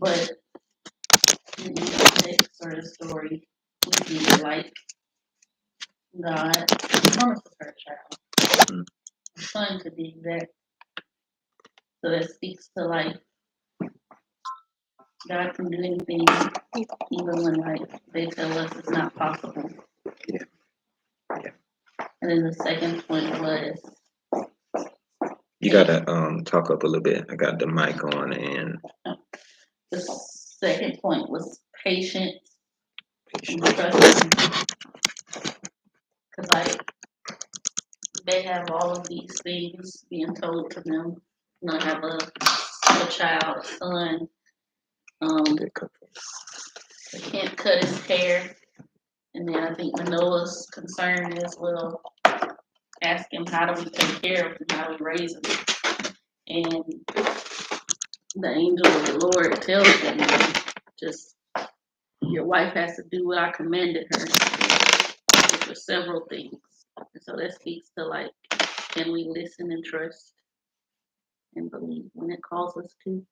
But in the text or the story, we see that like God promised her a child, a son to be exact. So that speaks to like God can do anything, even when like they tell us it's not possible. Yeah. Yeah. And then the second point was You gotta talk up a little bit. I got the mic on, and the second point was patience and patience. trust. Because like they have all of these things being told to them. You know, have a child, a son. Good cover. They can't cut his hair. And then I think Manoah's concern is, well, ask him how do we take care of him, how do we raise him. And the angel of the Lord tells them, just your wife has to do what I commanded her, which are several things. And so that speaks to like, can we listen and trust and believe when it calls us to?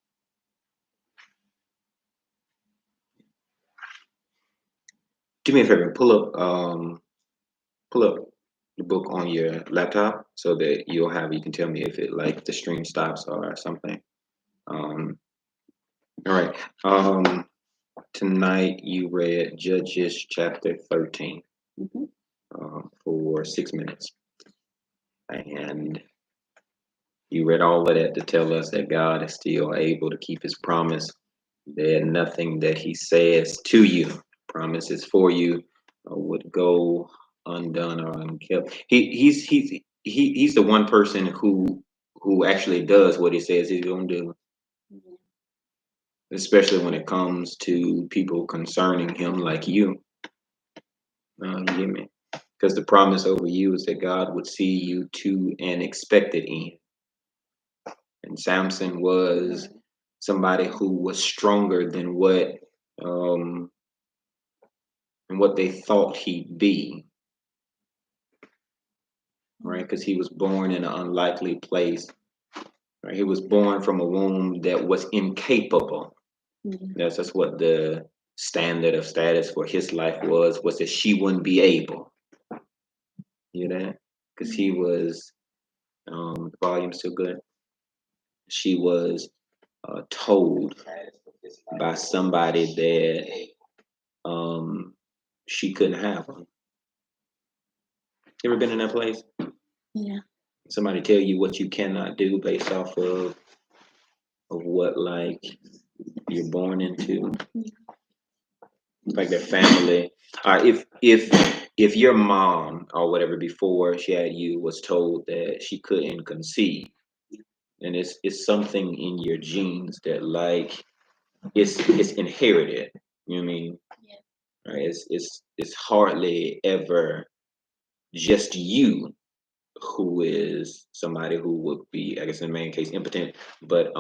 Do me a favor. Pull up the book on your laptop so that you can tell me if it like the stream stops or something. All right. Tonight you read Judges chapter 13 for 6 minutes, and you read all of that to tell us that God is still able to keep His promise. That nothing that He says to you, promises for you, would go undone or unkept. He's the one person who actually does what He says He's gonna do, especially when it comes to people concerning Him like you. You get me? Because the promise over you is that God would see you to an expected end. And Samson was somebody who was stronger than um, what they thought he'd be, right? Because he was born in an unlikely place. Right? He was born from a womb that was incapable. That's what the standard of status for his life was that she wouldn't be able. You know, because he was. The volume's still good. She was told by somebody that she couldn't have him. You ever been in that place? Yeah. Somebody tell you what you cannot do based off of what like you're born into. Like their family. If your mom or whatever before she had you was told that she couldn't conceive, and it's something in your genes that like it's inherited. You know what I mean? Yeah. Right? It's hardly ever just you who is somebody who would be, I guess in the main case, impotent, but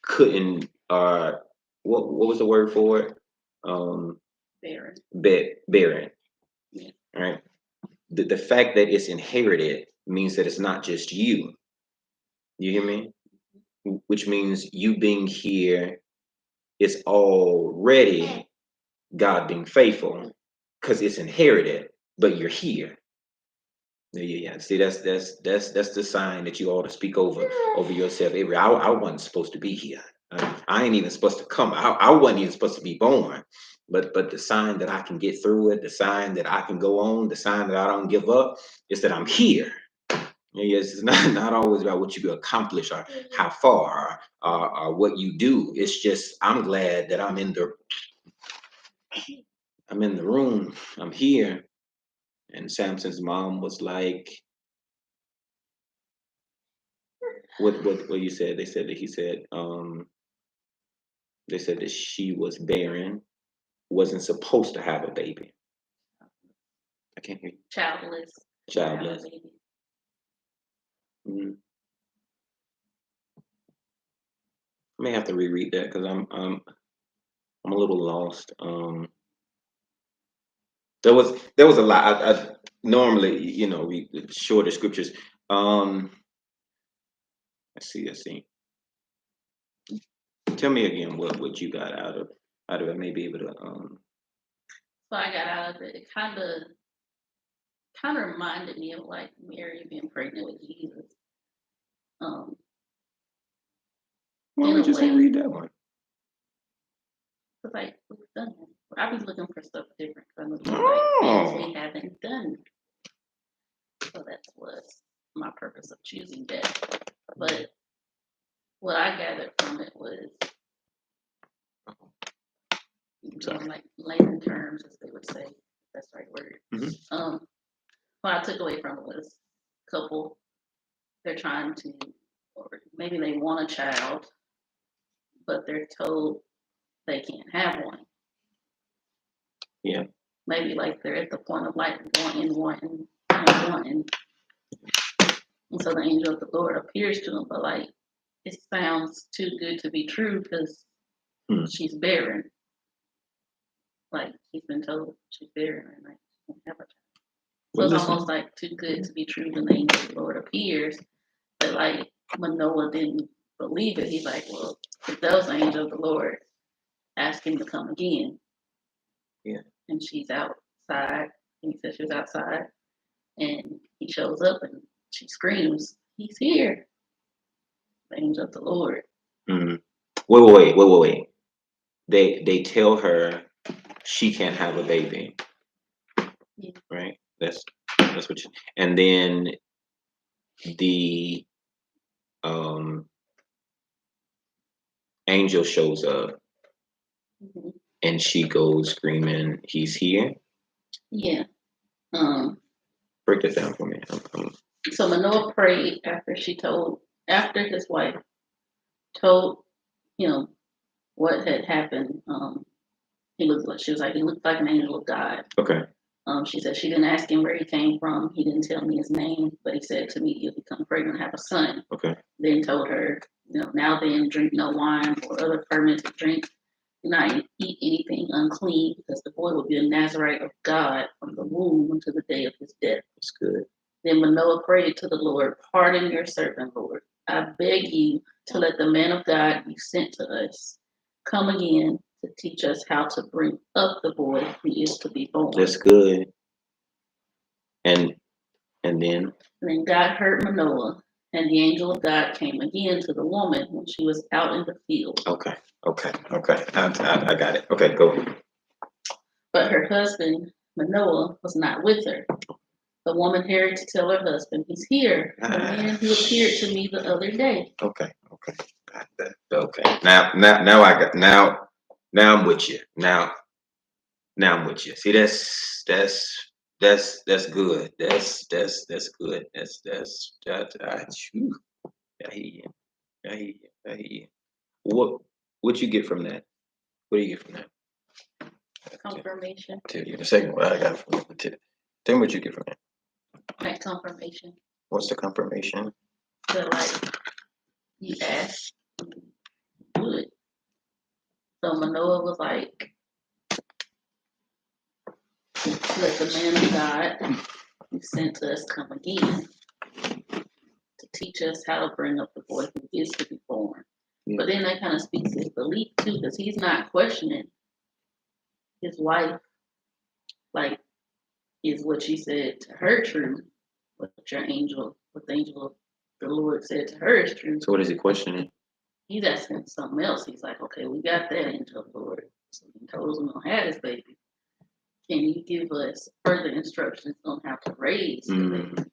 couldn't what was the word for it? Barren. Barren. Yeah. Right. The fact that it's inherited means that it's not just you. You hear me? Which means you being here is already God being faithful because it's inherited, but you're here. Yeah. See, that's the sign that you ought to speak over yourself. Avery, I wasn't supposed to be here. I ain't even supposed to come. I wasn't even supposed to be born. But the sign that I can get through it, the sign that I can go on, the sign that I don't give up, is that I'm here. Yes, it's not always about what you accomplish or how far or what you do. It's just I'm glad that I'm in the room. I'm here. And Samson's mom was like, what you said? They said that she was barren, wasn't supposed to have a baby. I can't hear you. Childless. Mm-hmm. I may have to reread that because I'm a little lost. There was a lot. I normally, read shorter scriptures. Let's see. tell me again what you got out of it. Maybe able to So I got out of it. It kind of reminded me of like Mary being pregnant with Jesus. Why In would a you say way. read that one? Cause like we've done it. I be looking for stuff different. Cause I'm looking like things we haven't done. So that's was my purpose of choosing that. But what I gathered from it was, like layman terms, as they would say. That's the right word. Mm-hmm. What I took away from it was couple. They're trying to, or maybe they want a child, but they're told they can't have one. Yeah. Maybe like they're at the point of like wanting. And so the angel of the Lord appears to them, but like it sounds too good to be true because she's barren. Like he's been told she's barren and like she can't have a child. So it's almost like too good to be true when the angel of the Lord appears. But like Manoah didn't believe it. He's like, well, if that was the angel of the Lord, ask him to come again. Yeah. And she's outside. And he said she was outside. And he shows up and she screams, he's here. The angel of the Lord. Mm-hmm. Wait. They tell her she can't have a baby. Yeah. Right? That's what you, and then the angel shows up and she goes screaming, he's here. Yeah. Break that down for me. So Manoah prayed after his wife told him what had happened. He looked like an angel of God. Okay. She said she didn't ask him where he came from. He didn't tell me his name, but he said to me, you'll become pregnant and have a son. Okay. Then told her, now then drink no wine or other fermented drink. Do not eat anything unclean, because the boy will be a Nazarite of God from the womb until the day of his death. That's good. Then Manoah prayed to the Lord, pardon your servant, Lord. I beg you to let the man of God you sent to us come again to teach us how to bring up the boy who is to be born. That's good. And then God heard Manoah, and the angel of God came again to the woman when she was out in the field. Okay. I got it. Okay, go. But her husband, Manoah, was not with her. The woman hurried to tell her husband, he's here, the man who appeared to me the other day. Okay. Got that. Okay. Now I'm with you. Now I'm with you. See, that's good. That's good. Phew. I hear you. What you get from that? What do you get from that? Confirmation. Tell you the second one I got from it. Tell me what you get from that. Like confirmation. What's the confirmation? That like you asked, do it. So Manoah was like, let the man of God who sent to us come again to teach us how to bring up the boy who is to be born. Yeah. But then that kind of speaks to his belief too, because he's not questioning his wife, like, is what she said to her true? What the angel of the Lord said to her is true. So what is he questioning? He's asking something else. He's like, okay, we got that angel of the Lord. So he told us we're gonna have this baby. Can you give us further instructions on how to raise the baby?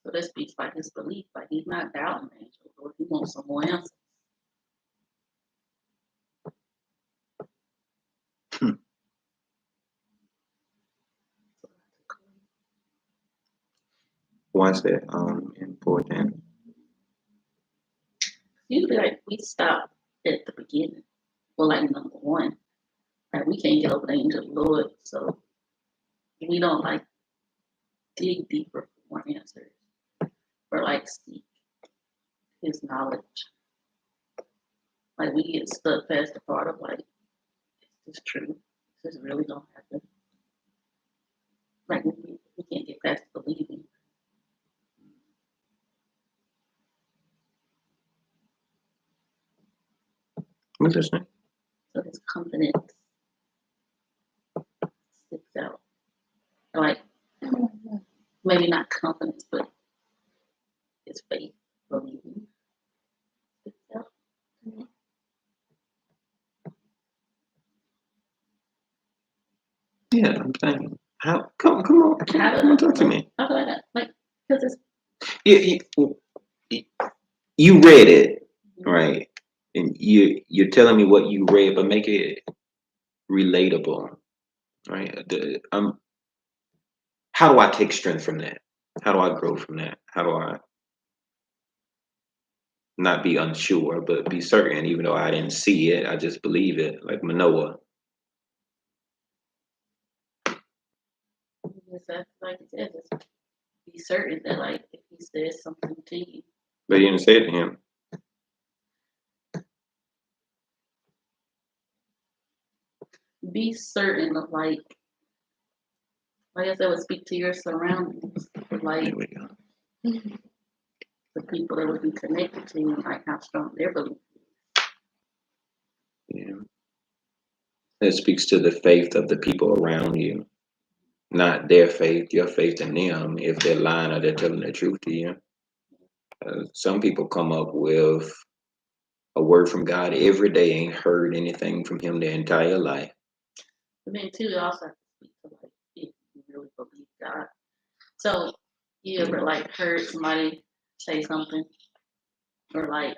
So that speaks like his belief, like he's not doubting the angel, Lord. He wants some more answers. Why is that important? Usually, like we stop at the beginning. Well, like number one, like we can't get over the angel of the Lord, so we don't like dig deeper for more answers, or like seek his knowledge. Like we get stuck past the part of like, is this true? Is this really gonna happen? Like we can't get past believing. What's this name? So his confidence sticks out. Like, maybe not confidence, but his faith, believing sticks out. Yeah, I'm saying. How? Come on, talk to me. How do I not? Like, because it's. You read it, right? And you're telling me what you read, but make it relatable, right? How do I take strength from that? How do I grow from that? How do I not be unsure, but be certain, even though I didn't see it, I just believe it, like Manoah. Like it said, just be certain that, like, if he says something to you, But he didn't say it to him. be certain of, like I said, would speak to your surroundings, like There we go. the people that would be connected to you, and like how strong their belief. Yeah. It speaks to the faith of the people around you, not their faith, your faith in them, if they're lying or they're telling the truth to you. Some people come up with a word from God every day, ain't heard anything from him their entire life. But then too, you also have to speak to, like, if you really believe God. So you ever like heard somebody say something, or like,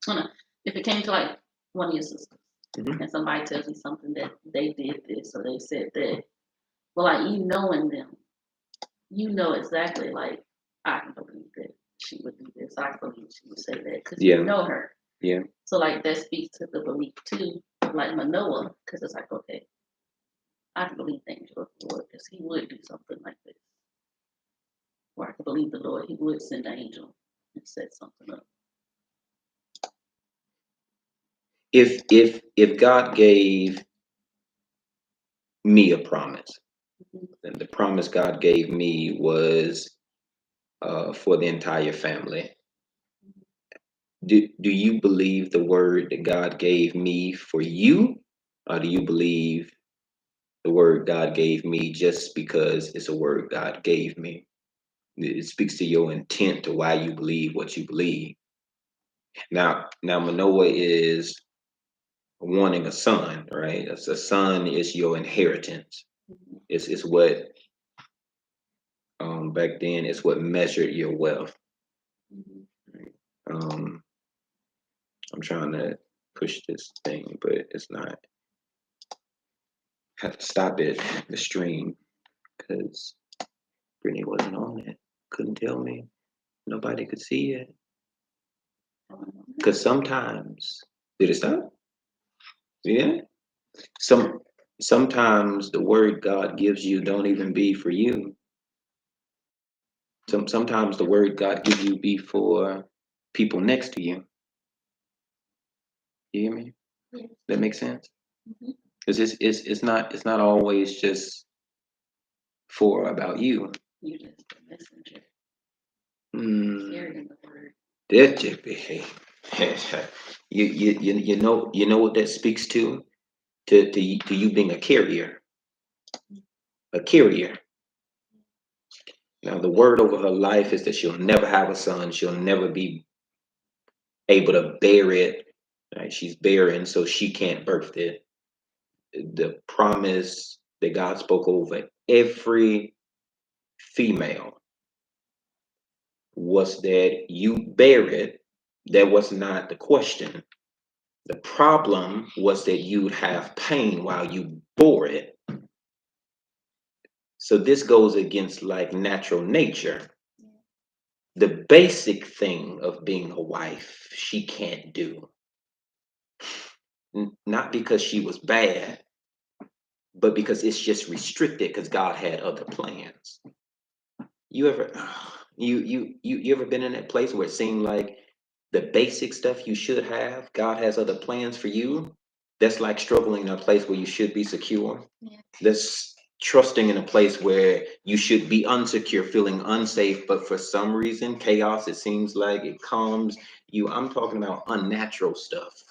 I don't know, if it came to like one of your sisters, and somebody tells you something that they did this or they said that, well, like, you knowing them, you know exactly, like, I can believe that she would do this. I can believe she would say that because you know her. Yeah. So like that speaks to the belief too, like Manoah, because it's like, okay, I can believe the angel of the Lord because he would do something like this. Or I can believe the Lord, he would send an angel and set something up. If God gave me a promise, then the promise God gave me was for the entire family. Do you believe the word that God gave me for you, or do you believe the word God gave me just because it's a word God gave me? It speaks to your intent to why you believe what you believe. Now Manoah is wanting a son, right? A son is your inheritance. It's what back then it's what measured your wealth. Right? I'm trying to push this thing, but it's not. I have to stop it, the stream, because Brittany wasn't on it. Couldn't tell me. Nobody could see it. Because sometimes, did it stop? Yeah. Sometimes the word God gives you don't even be for you. Sometimes the word God gives you be for people next to you. You hear me? Yeah. That makes sense? Because it's not always just for about you. You're just a messenger. Mm. The word. You know what that speaks to you being a carrier. A carrier. Now the word over her life is that she'll never have a son. She'll never be able to bear it. Right? She's barren, so she can't birth it. The promise that God spoke over every female was that you bear it. That was not the question. The problem was that you'd have pain while you bore it. So this goes against like natural nature. The basic thing of being a wife, she can't do. Not because she was bad, but because it's just restricted because God had other plans. You ever you ever been in that place where it seemed like the basic stuff you should have, God has other plans for you? That's like struggling in a place where you should be secure. Yeah. trusting in a place where you should be unsecure, feeling unsafe, but for some reason, chaos, it seems like it calms you. I'm talking about unnatural stuff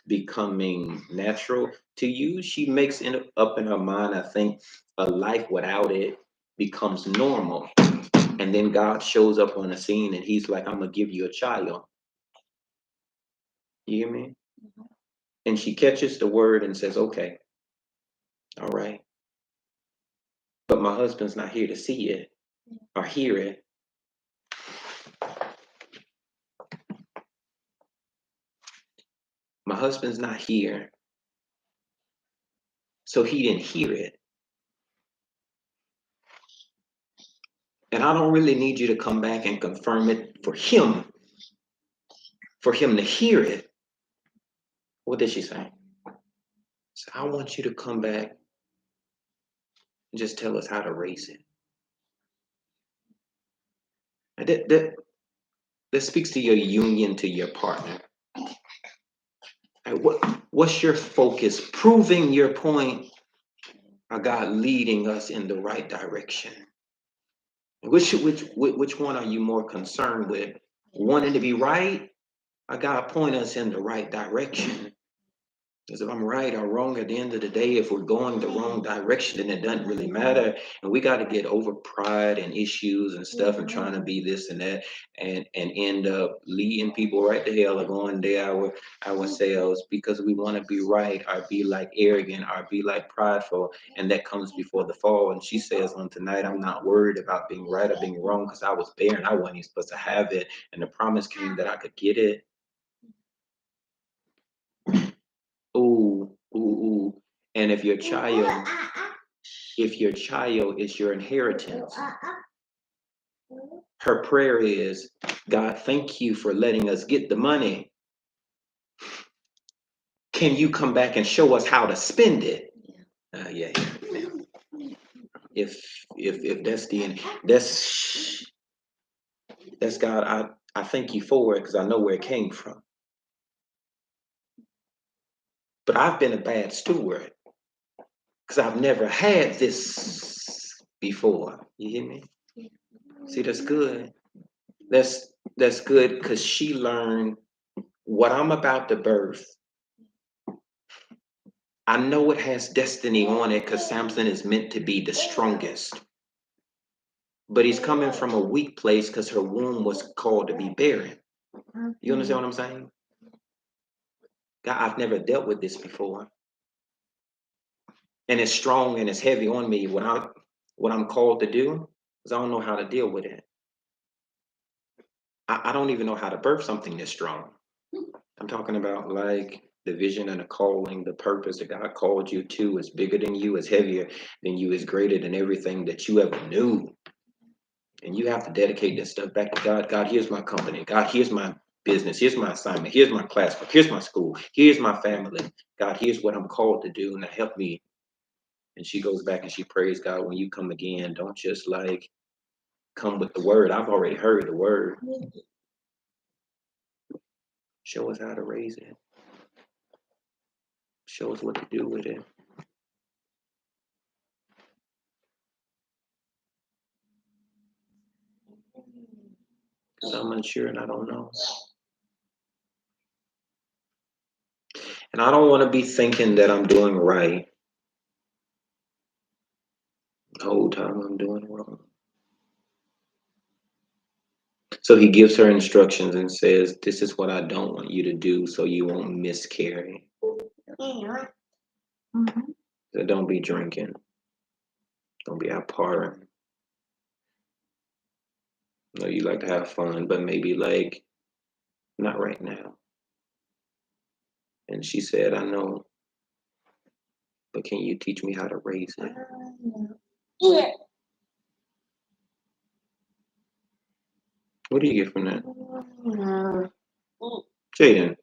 becoming natural to you. She makes it up in her mind, I think, a life without it becomes normal. And then God shows up on the scene and he's like, I'm gonna give you a child. You hear me? And she catches the word and says, okay, all right. But my husband's not here to see it or hear it. My husband's not here, so he didn't hear it. And I don't really need you to come back and confirm it for him to hear it. What did she say? So I want you to come back and just tell us how to raise it. And that speaks to your union to your partner. And what's your focus? Proving your point, or God leading us in the right direction? Which one are you more concerned with? Wanting to be right, or God point us in the right direction? Because if I'm right or wrong at the end of the day, if we're going the wrong direction, then it doesn't really matter. And we got to get over pride and issues and stuff and trying to be this and that and end up leading people right to hell or going there ourselves because we want to be right or be like arrogant or be like prideful. And that comes before the fall. And she says on tonight, I'm not worried about being right or being wrong because I was barren. I wasn't even supposed to have it. And the promise came that I could get it. Ooh, ooh, ooh. And if your child is your inheritance, her prayer is, God, thank you for letting us get the money. Can you come back and show us how to spend it? Yeah. If that's God, I thank you for it because I know where it came from. But I've been a bad steward because I've never had this before. You hear me? See, that's good. That's good because she learned what I'm about to birth. I know it has destiny on it because Samson is meant to be the strongest. But he's coming from a weak place because her womb was called to be barren. You understand what I'm saying? God, I've never dealt with this before. And it's strong and it's heavy on me what I'm called to do because I don't know how to deal with it. I don't even know how to birth something this strong. I'm talking about like the vision and the calling, the purpose that God called you to is bigger than you, is heavier than you, is greater than everything that you ever knew. And you have to dedicate this stuff back to God. God, here's my company. God, here's my business. Here's my assignment. Here's my classwork. Here's my school. Here's my family. God, here's what I'm called to do. And help me. And she goes back and she prays, God, when you come again, don't just like come with the word. I've already heard the word. Show us how to raise it. Show us what to do with it. Because I'm unsure and I don't know. And I don't want to be thinking that I'm doing right. The whole time I'm doing wrong. So he gives her instructions and says, this is what I don't want you to do so you won't miscarry. So don't be drinking. Don't be out partying. No, you like to have fun, but maybe like not right now. And she said, I know, but can you teach me how to raise it? Yeah. What do you get from that? Jaden.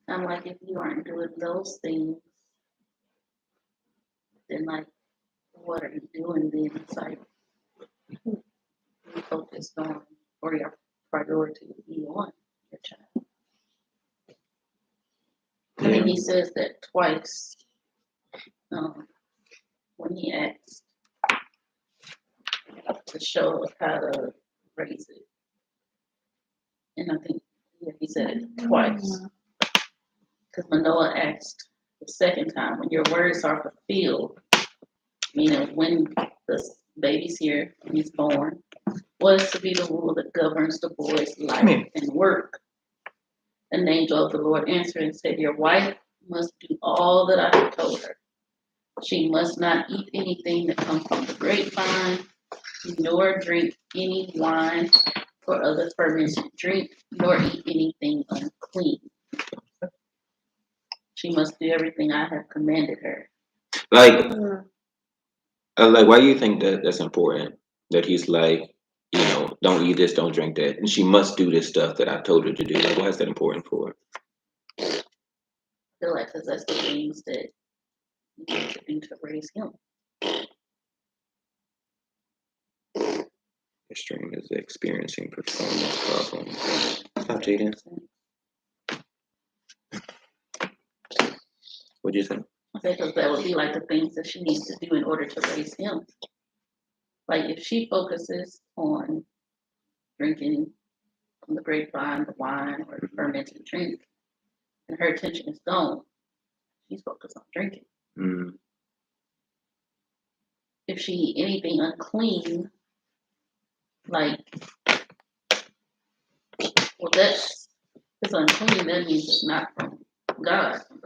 I'm like, if you aren't doing those things, then like, what are you doing then? It's like, you focus on, or your priority would be on your child. I think he says that twice. when he asked to show us how to raise it. And I think he said it twice. Because Manoah asked the second time, when your words are fulfilled, meaning when the baby's here, when he's born, what is to be the rule that governs the boy's life and work? An angel of the Lord answered and said, your wife must do all that I have told her. She must not eat anything that comes from the grapevine, nor drink any wine or other fermented drink, nor eat anything unclean. She must do everything I have commanded her. Like, why do you think that that's important? That he's like, don't eat this, don't drink that, and she must do this stuff that I told her to do. Like, why is that important for her? I feel like because that's the things that you need to do to raise him. Extreme is experiencing performance problems. Stop, Jaden. What do you think? Because that would be like the things that she needs to do in order to raise him. Like if she focuses on drinking from the grapevine, the wine, or the fermented drink, and her attention is gone, she's focused on drinking. Mm. If she eat anything unclean, like, well, that's it's unclean. That means it's not from God.